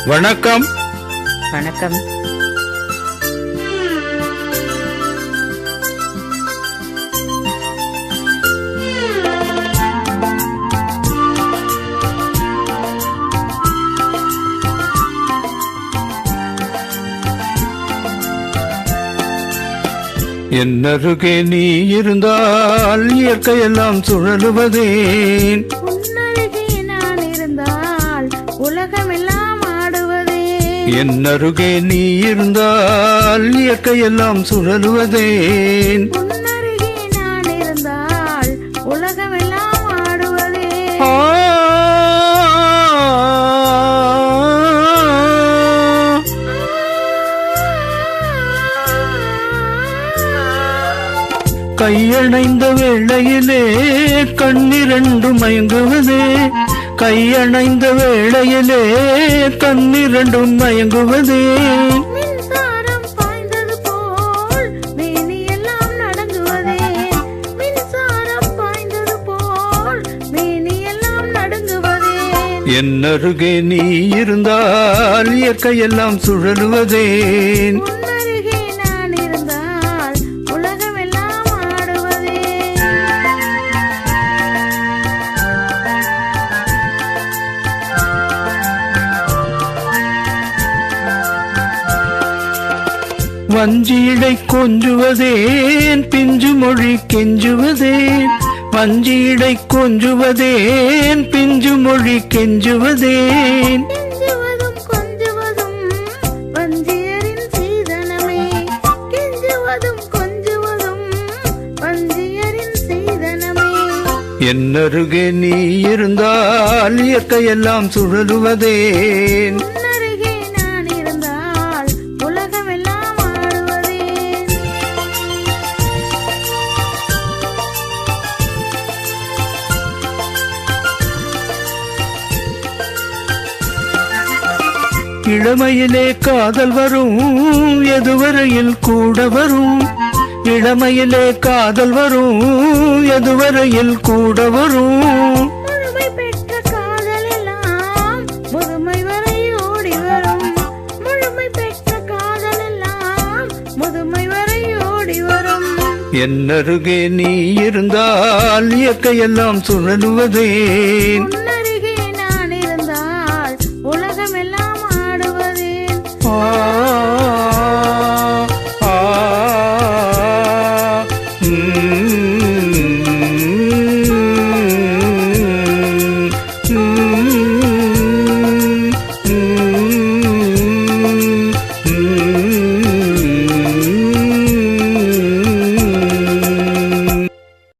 வணக்கம். வணக்கம். என்னருகே நீ இருந்தால் இயற்கையெல்லாம் சுழலுவதேன்? உன்னருகே நான் இருந்தால் உலகமெல்லாம் ஆடுவதே. என்னருகே நீ இருந்தால் இயற்கையெல்லாம் சுழலுவதேன்? உன்னருகே நான் இருந்தால் உலகமெல்லாம் ஆடுவதே. கையணைந்த வேளையிலே கண்ணிரண்டு மயங்குவதே. கையணைந்த வேளையிலே கண்ணிரண்டு மயங்குவதே. மின்சாரம் பாய்ந்தது போல் மேனியெல்லாம் நடுங்குவதே. மின்சாரம் பாய்ந்தது போல் மேனியெல்லாம் நடுங்குவதே. என்னருகே நீ இருந்தால் இயற்கையெல்லாம் சுழலுவதேன்? உன்னருகே நான் இருந்தால் உலகமெல்லாம் ஆடுவதே. வஞ்சியடை கொஞ்சுவதேன் பிஞ்சு மொழி கெஞ்சுவதேன்? வஞ்சியடை கொஞ்சுவதேன் பிஞ்சு மொழி கெஞ்சுவதேன்? கெஞ்சுவதும் கொஞ்சுவதும் வஞ்சியரின் சீதனமே. கெஞ்சுவதும் கொஞ்சுவதும் வஞ்சியரின் சீதனமே. என்னருகே நீ இருந்தால் இயற்கையெல்லாம் சுழலுவதேன்? உன்னருகே நான் இருந்தால் உலகமெல்லாம் ஆடுவதே. இளமையிலே காதல் வரும் எதுவரையில் கூட வரும்? இளமையிலே காதல் வரும் எதுவரையில் கூட வரும்? முழுமை பெற்ற காதல் எல்லாம் முதுமை வரை ஓடி வரும். முழுமை பெற்ற காதல் எல்லாம் முதுமை வரை ஓடி வரும். என்னருகே நீ இருந்தால் இயற்கையெல்லாம் சுழலுவதேன்?